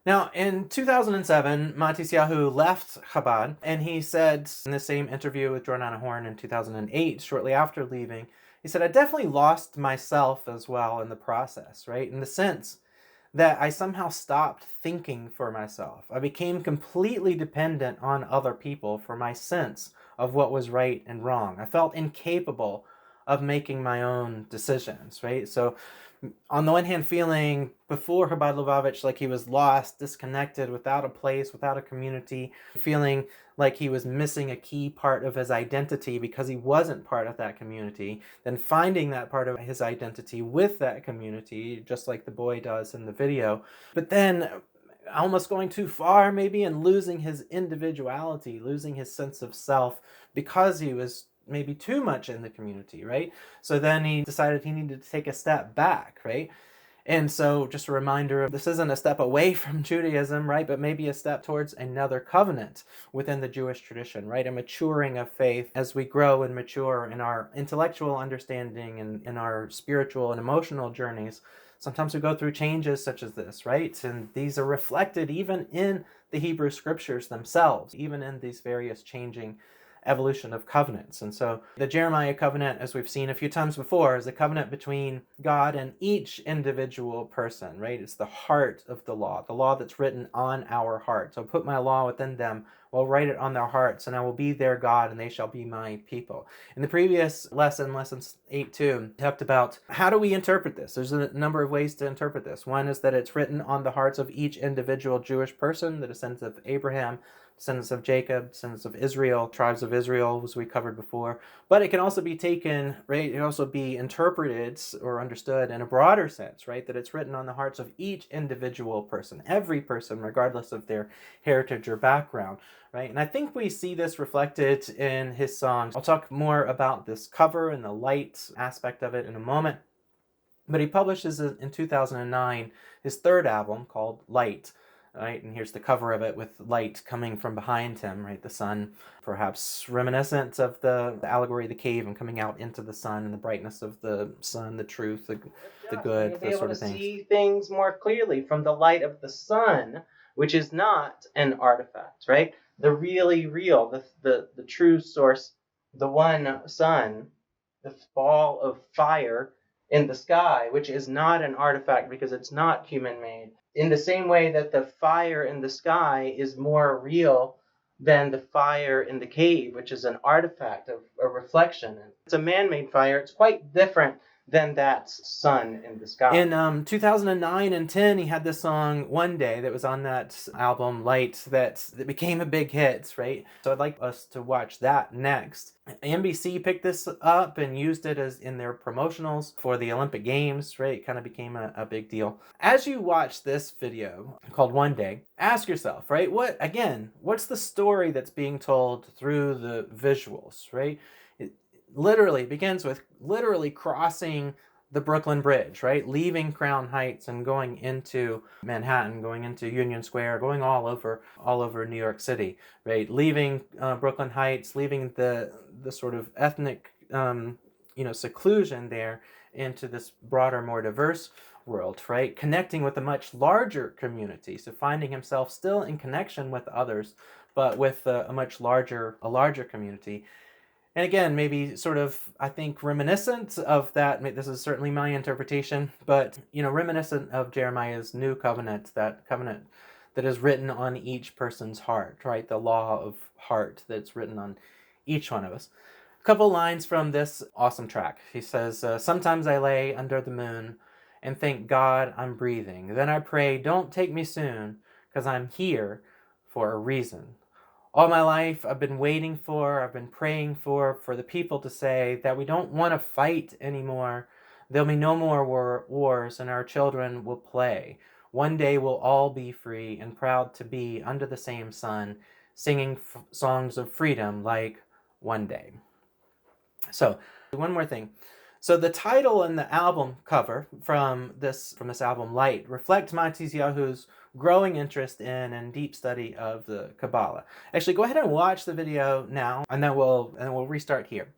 Now, in 2007, Matisyahu left Chabad, and he said in the same interview with Jordana Horn in 2008, shortly after leaving, he said, I definitely lost myself as well in the process, right? In the sense that I somehow stopped thinking for myself. I became completely dependent on other people for my sense of what was right and wrong. I felt incapable of making my own decisions, right? So on the one hand, feeling before Chabad-Lubavitch like he was lost, disconnected, without a place, without a community, feeling like he was missing a key part of his identity because he wasn't part of that community, then finding that part of his identity with that community, just like the boy does in the video, but then almost going too far maybe and losing his individuality, losing his sense of self because he was maybe too much in the community, right? So then he decided he needed to take a step back, right? And so just a reminder, this isn't a step away from Judaism, right? But maybe a step towards another covenant within the Jewish tradition, right? A maturing of faith as we grow and mature in our intellectual understanding and in our spiritual and emotional journeys. Sometimes we go through changes such as this, right? And these are reflected even in the Hebrew scriptures themselves, even in these various changing evolution of covenants. And so the Jeremiah covenant, as we've seen a few times before, is a covenant between God and each individual person, right? It's the heart of the law that's written on our heart. So put my law within them, will write it on their hearts, and I will be their God, and they shall be my people. In the previous lesson 8.2, talked about how do we interpret this? There's a number of ways to interpret this. One is that it's written on the hearts of each individual Jewish person, the descendants of Abraham, descendants of Jacob, descendants of Israel, tribes of Israel, as we covered before. But it can also be taken, right? It can also be interpreted or understood in a broader sense, right? That it's written on the hearts of each individual person, every person, regardless of their heritage or background, right? And I think we see this reflected in his songs. I'll talk more about this cover and the light aspect of it in a moment. But he publishes in 2009 his third album called Light. Right, and here's the cover of it with light coming from behind him, right? The sun, perhaps reminiscent of the allegory of the cave and coming out into the sun and the brightness of the sun, the truth, the good, those sort of things. See things more clearly from the light of the sun, which is not an artifact, right? The really real, the true source, the one sun, the ball of fire in the sky, which is not an artifact because it's not human-made. In the same way that the fire in the sky is more real than the fire in the cave, which is an artifact of a reflection. It's a man-made fire. It's quite different than that sun in the sky. In 2009 and 10, he had this song One Day that was on that album Light that became a big hit, right? So I'd like us to watch that next. NBC picked this up and used it as in their promotionals for the Olympic Games, right? It kind of became a big deal. As you watch this video called One Day, ask yourself, right? What's the story that's being told through the visuals, right? It literally begins with literally crossing the Brooklyn Bridge, right? Leaving Crown Heights and going into Manhattan, going into Union Square, going all over New York City, right? Leaving Brooklyn Heights, leaving the sort of ethnic, seclusion there into this broader, more diverse world, right? Connecting with a much larger community. So finding himself still in connection with others, but with a larger community. And again, maybe sort of, I think, reminiscent of that. This is certainly my interpretation, but, reminiscent of Jeremiah's new covenant, that covenant that is written on each person's heart, right? The law of heart that's written on each one of us. A couple lines from this awesome track. He says, sometimes I lay under the moon and thank God I'm breathing. Then I pray, don't take me soon, because I'm here for a reason. All my life, I've been praying for the people to say that we don't want to fight anymore. There'll be no more wars, and our children will play. One day we'll all be free and proud to be under the same sun, singing songs of freedom like One Day. So, one more thing. So the title and the album cover from this album Light reflect Matisyahu's growing interest in and deep study of the Kabbalah. Actually, go ahead and watch the video now, and then we'll restart here.